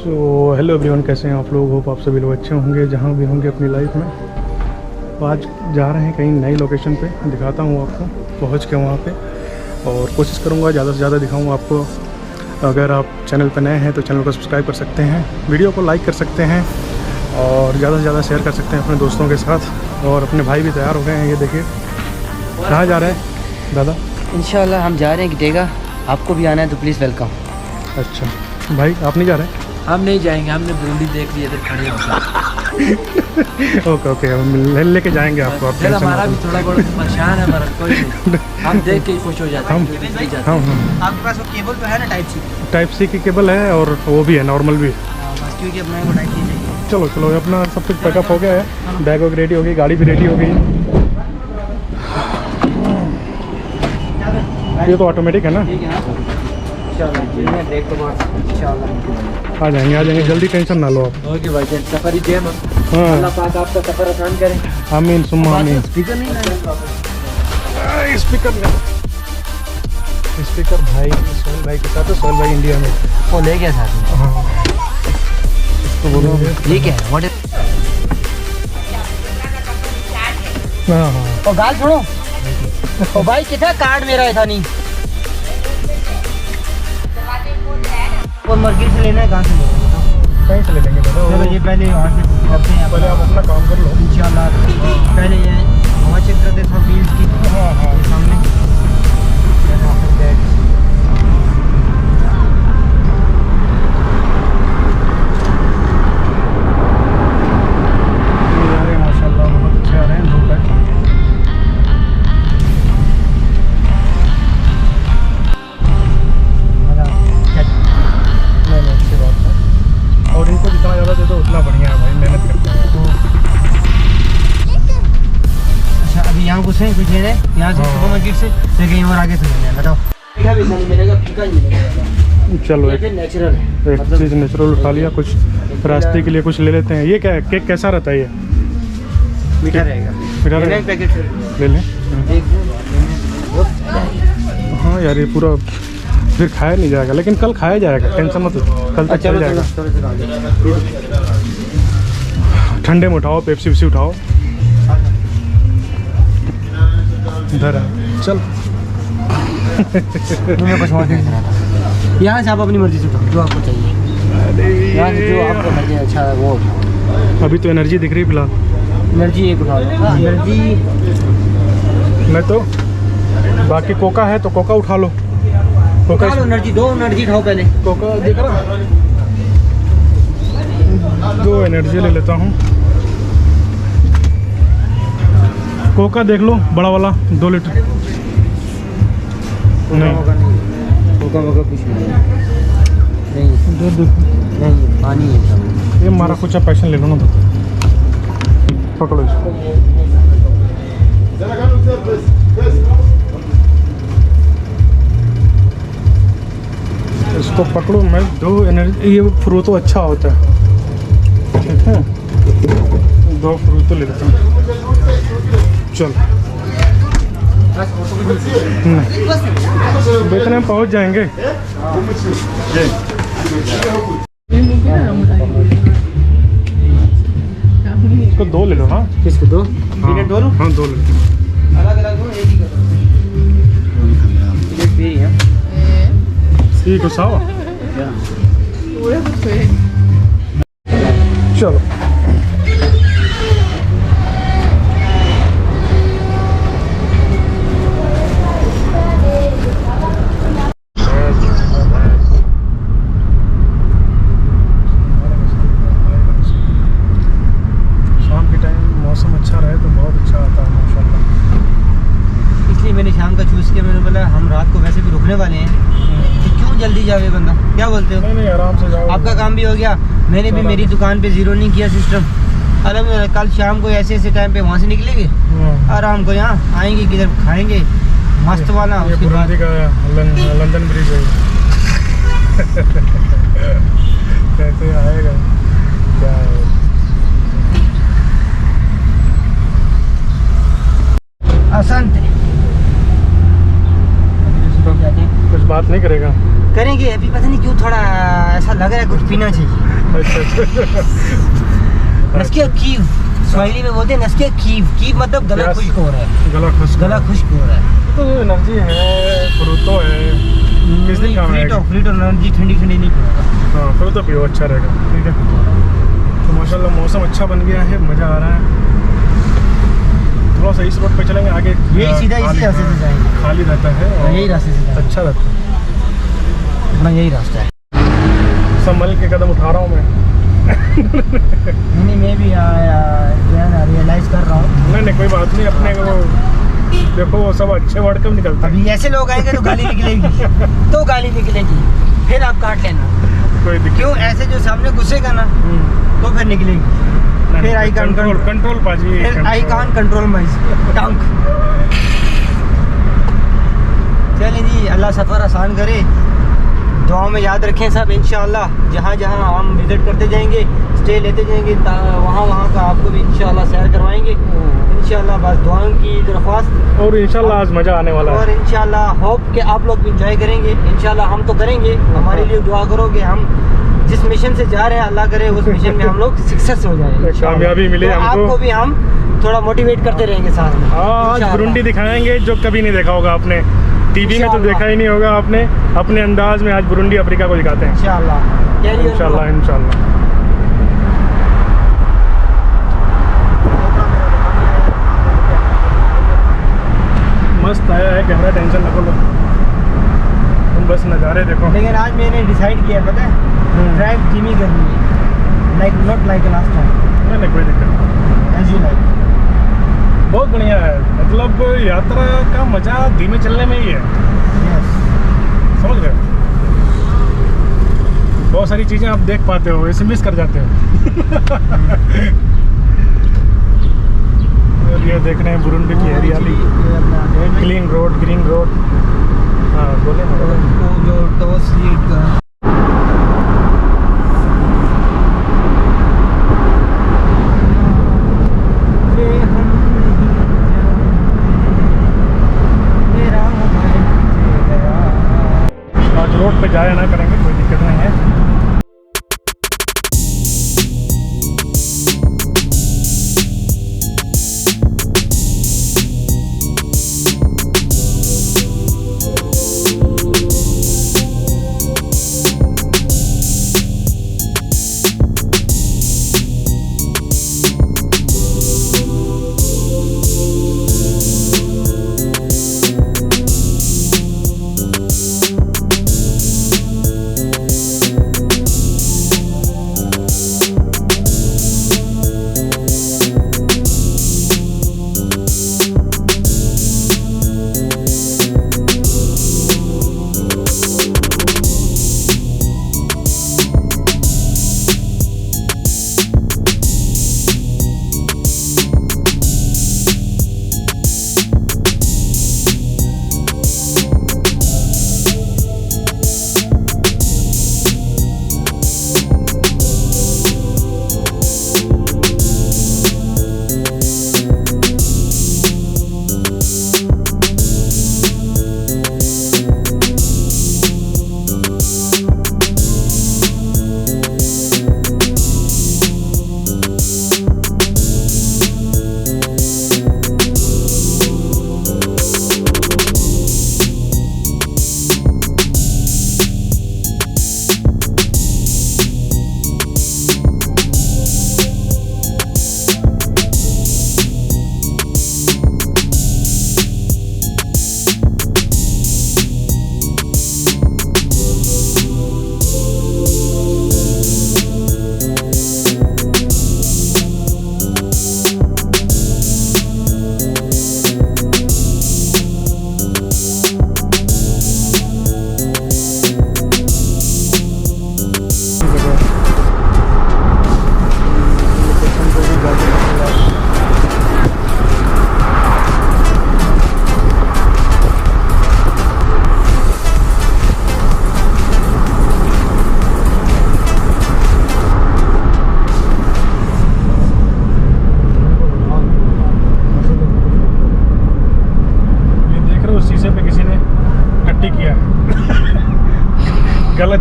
So hello everyone, कैसे हैं आप लोग। होप आप सभी लोग अच्छे होंगे जहाँ भी होंगे अपनी लाइफ में। तो आज जा रहे हैं कहीं नई लोकेशन पे, दिखाता हूँ आपको पहुँच के वहाँ पे, और कोशिश करूँगा ज़्यादा से ज़्यादा दिखाऊँ आपको। अगर आप चैनल पर नए हैं तो चैनल को सब्सक्राइब कर सकते हैं, वीडियो को लाइक कर सकते हैं और ज़्यादा से ज़्यादा शेयर कर सकते हैं अपने दोस्तों के साथ। और अपने भाई भी तैयार हो गए हैं, ये देखिए। कहाँ जा रहे हैं दादा? इंशाल्लाह हम जा रहे हैं गिटेगा, आपको भी आना है तो प्लीज़ वेलकम। अच्छा भाई, आप नहीं जा रहे हैं? हम नहीं जाएंगे, हमने बुरुंडी देख लिया, इधर खड़े हो। ओके, हम लेके जाएंगे आपको। आप हमारा भी थोड़ा बहुत परेशान है, मगर कोई नहीं, हम देख के खुश हो जाते हैं। आपके पास वो केबल तो है ना, टाइप सी की केबल है, और वो भी है, नॉर्मल भी। क्योंकि अपने को टाइप सी चाहिए। चलो चलो, अपना सब कुछ पैकअप हो गया है, बैग वैग रेडी हो गई, गाड़ी भी रेडी हो गई। ये तो ऑटोमेटिक है ना? आ जाएंगे जल्दी, टेंशन ना लो आप। ओके भाई, सफर ही जेम। हाँ, अल्लाह पाक आपका सफर आसान करे। आमीन सुम्मा आमीन। स्पीकर नहीं ना, स्पीकर भाई सोहेल भाई के साथ है। सोहेल भाई इंडिया में वो ले गया साथ में। हाँ, तो बोलो ये क्या है? What is? हाँ हाँ, ओ गाल छोड़ो। ओ भाई कितना कार्ड मेरा है था नहीं, और मर्गी से लेना है, कहाँ से लेना है? कहीं से ले लेंगे दादा। चलो ये पहले यहाँ से करते हैं, पहले आप अपना काम कर लो इंशाल्लाह। पहले ये हवा चेक करते थोड़ा व्हील्स की। हाँ हाँ, सामने माशाल्लाह बहुत अच्छे आ रहे हैं। धूप है, नहीं अच्छी बात है। और इनको जितना ज़्यादा दे दो उतना बढ़िया है भाई, मेहनत करते हैं। अच्छा, अभी यहाँ घुसे कुछ ले रहे, यहाँ से सुपर मार्केट से फिर कहीं और आगे से लेना है, बताओ। मीठा भी नहीं मिलेगा, फीका ही मिलेगा। चलो ये फिर नेचुरल है, एक चीज़ नेचुरल उठा लिया, कुछ रास्ते के लिए कुछ ले लेते हैं। ये क्या है, केक कैसा रहता है ये? मीठा रहेगा। मीठा लेना रहेगा? एक पैकेट ले लें। हाँ यार, ये पूरा फिर खाया नहीं जाएगा, लेकिन कल खाया जाएगा, टेंशन मत लो, कल तक चल जाएगा। ठंडे में उठाओ, पेप्सी वेप्सी उठाओ। इधर है, चल। यहाँ से आप अपनी मर्जी से उठाओ जो आपको चाहिए, यहाँ से जो आपको लगे अच्छा है वो उठाओ। अभी तो एनर्जी दिख रही फिलहाल। एनर्जी एक उठा लो। एनर्जी नहीं तो बाकी कोका है तो कोका उठा लो। कोका उठा लो, एनर्जी दो, एनर्जी उठाओ पहले। कोका देख रहा, 2 एनर्जी ले लेता हूँ। कोका देख लो, बड़ा वाला 2 लीटर। नहीं कोका वोका कुछ नहीं, दो नहीं पानी है सब। ये हमारा कुछ पैशन ले लो ना, तो पकड़ो इसको। इसको पकड़ो, मैं 2 एनर्जी। ये फ्रूट तो अच्छा होता है, ठीक है। 2 फ्रूट तो ले लेता हूँ। चल इतने में पहुँच जाएंगे। इसको 2 ले लो। हाँ, किसको दो? हाँ, दो लो? हाँ 2 ले लो। अलग अलग दो, एक ही करो। एक भी है। Sì, cos'ava? चलो शाम के टाइम मौसम अच्छा रहे तो बहुत अच्छा आता है माशाल्लाह। इसलिए मैंने शाम का चूज़ किया। मैंने बोला हम रात को वैसे भी रुकने वाले हैं, तो क्यों जल्दी जावे बंदा, क्या बोलते हो? नहीं नहीं, आराम से जाओ। आपका काम भी हो गया, मैंने भी मेरी दुकान पे ज़ीरो नहीं किया सिस्टम। अरे कल शाम को ऐसे ऐसे टाइम पे वहाँ से निकलेंगे, आराम को यहाँ आएंगे, किधर खाएंगे मस्त वाला। ये उसके बाद बुरुंडी का लंदन ब्रिज है। कैसे आएगा, क्या है? आसान थे। कुछ बात नहीं करेगा। करें करेंगे अभी, पता नहीं क्यों थोड़ा ऐसा लग रहा है कुछ पीना चाहिए। अच्छा नस्किया कीव स्वाहिली में बोलते हैं, नस्किया कीव। कीव मतलब गला खुश्क हो रहा है, गला खुश्क हो रहा है। तो एनर्जी है, फ्रूटो है, किस दिन काम आएगा? फ्रूट और एनर्जी ठंडी नहीं पीऊंगा। हाँ फिर तो पियो, अच्छा रहेगा। ठीक है, तो माशाल्लाह मौसम अच्छा बन गया है, मज़ा आ रहा है। थोड़ा सा इस रोड पे चलेंगे, आगे यही सीधा इसी रास्ते से जाएंगे, खाली रहता है और यही रास्ते से जाएंगे, अच्छा रहता है। अपना यही रास्ता है। संभल के कदम उठा रहा हूँ मैं। नहीं मैं भी रियलाइज़ कर रहा हूँ। नहीं कोई बात नहीं, अपने को देखो वो सब अच्छे वर्ड कब निकलते हैं। अभी ऐसे लोग आएंगे तो गाली निकलेगी, तो गाली निकलेगी, फिर आप काट लेना। कोई दिक्कत क्यों ऐसे जो सामने घुसेगा ना तो फिर निकलेगी, फिर आई कान कंट्रोल बाजी, फिर आई कान कंट्रोल माई टंग। चलिए जी, अल्लाह सफ़र आसान करे, दुआ में याद रखें सब। इंशाल्लाह जहाँ जहाँ हम विज़िट करते जाएंगे, स्टे लेते जाएंगे, वहाँ का आपको भी इंशाल्लाह सैर करवाएंगे इंशाल्लाह। बस दुआओं की दरख्वास्त, और इंशाल्लाह आज मज़ा आने वाला है, और इंशाल्लाह होप कि आप लोग भी इंजॉय करेंगे। इंशाल्लाह हम तो करेंगे, हमारे लिए दुआ करोगे। हम जिस मिशन से जा रहे हैं, अल्लाह करे उस मिशन में हम लोग सक्सेस हो जाए, कामयाबी मिले तो हमको। आपको भी हम थोड़ा मोटिवेट करते रहेंगे साथ में। आज बुरुंडी दिखाएंगे जो कभी नहीं देखा होगा आपने, टीवी में तो देखा ही नहीं होगा आपने। अपने अंदाज में आज बुरुंडी अफ्रीका को दिखाते हैं इंशाल्लाह। इंशाल्लाह। मस्त आया है कैमरा, टेंशन न लो, तुम बस नज़ारे देखो। लेकिन आज मैंने डिसाइड किया, पता है, ड्राइव धीमी करनी है, like not like last time. नहीं कोई दिक्कत नहीं, एज यू लाइक। बहुत बढ़िया है, मतलब यात्रा का मज़ा धीमे चलने में ही है। समझ रहे हो, बहुत सारी चीज़ें आप देख पाते हो, ऐसे मिस कर जाते हो। और ये देख रहे हैं बुरुंडी की हरियाली, क्लीन रोड, ग्रीन रोड। हाँ बोले जो टॉस लीड का आज रोड पे जाया ना करेंगे, कोई दिक्कत नहीं है।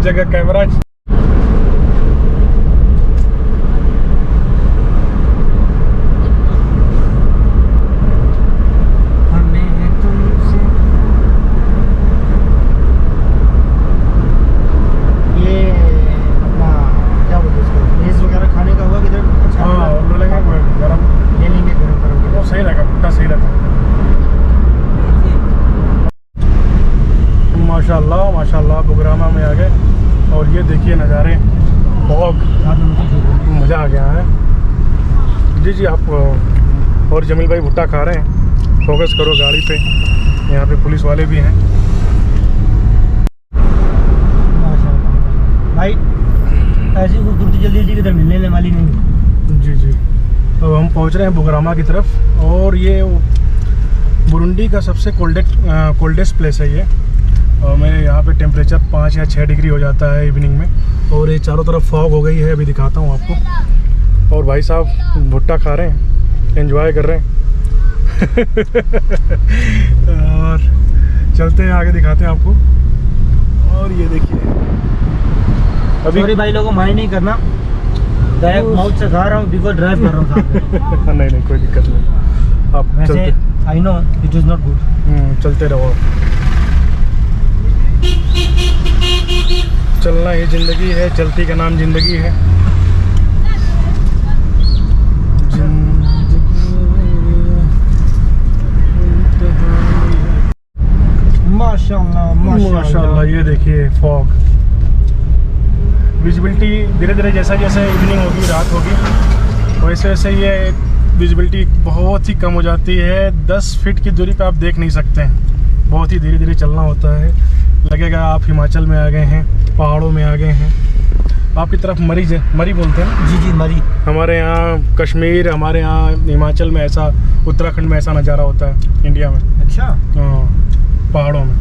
हर जगह कैमरा। माशाल्लाह माशाल्लाह बुगरामा में आ गए और ये देखिए नज़ारे, फॉग, मज़ा आ गया है। जी जी आप और जमील भाई भुट्टा खा रहे हैं। फोकस करो गाड़ी पे, यहाँ पे पुलिस वाले भी हैं। भाई ऐसी खूबसूरती जल्दी जल्दी किधर मिलने वाली नहीं। जी जी अब हम पहुँच रहे हैं बुगरामा की तरफ और ये बुरुंडी का सबसे कोल्डेस्ट प्लेस है ये। और मेरे यहाँ पे टेम्परेचर 5 या 6 डिग्री हो जाता है इवनिंग में और ये चारों तरफ फॉग हो गई है। अभी दिखाता हूँ आपको। और भाई साहब भुट्टा खा रहे हैं, एंजॉय कर रहे हैं। और चलते हैं आगे, दिखाते हैं आपको। और ये देखिए अभी सॉरी भाई लोगों माइंड नहीं करना, डायरेक्ट माउथ से खा रहा हूँ बिकॉज ड्राइव कर रहा हूँ। नहीं नहीं कोई दिक्कत नहीं, आप वैसे I know it is not good. चलते रहो। चलना ही ज़िंदगी है, चलती का नाम ज़िंदगी है। माशाल्लाह माशाल्लाह ये देखिए फॉग, विजिबिलिटी धीरे धीरे जैसा जैसे इवनिंग होगी, रात होगी, वैसे वैसे ये विजिबिलिटी बहुत ही कम हो जाती है। 10 फीट की दूरी पे आप देख नहीं सकते हैं, बहुत ही धीरे धीरे चलना होता है। लगेगा आप हिमाचल में आ गए हैं, पहाड़ों में आ गए हैं। आपकी तरफ मरी बोलते हैं। जी जी मरी। हमारे यहाँ कश्मीर, हमारे यहाँ हिमाचल में ऐसा, उत्तराखंड में ऐसा नज़ारा होता है इंडिया में। अच्छा हाँ पहाड़ों में,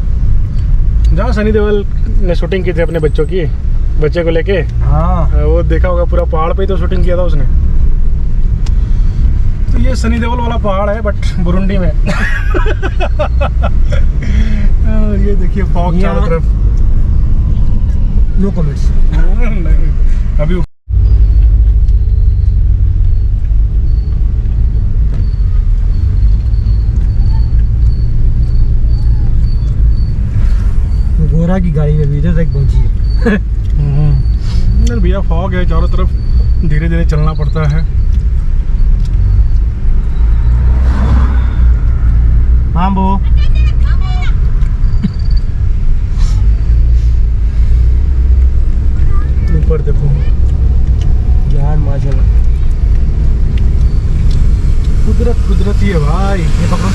जहाँ सनी देओल ने शूटिंग की थी अपने बच्चे को लेके। हाँ वो देखा होगा, पूरा पहाड़ पे ही तो शूटिंग किया था उसने। तो ये सनी देओल वाला पहाड़ है बट बुरुंडी में। ये देखिए फॉग चारों तरफ। No comments. अभी गोरा की गाड़ी में भी इधर तक पहुंची है। भैया फॉग है चारों तरफ, धीरे धीरे चलना पड़ता है। हाँ वो ऊपर देखो यार माशाल्लाह, कुदरत ही है भाई। ये पकड़ो।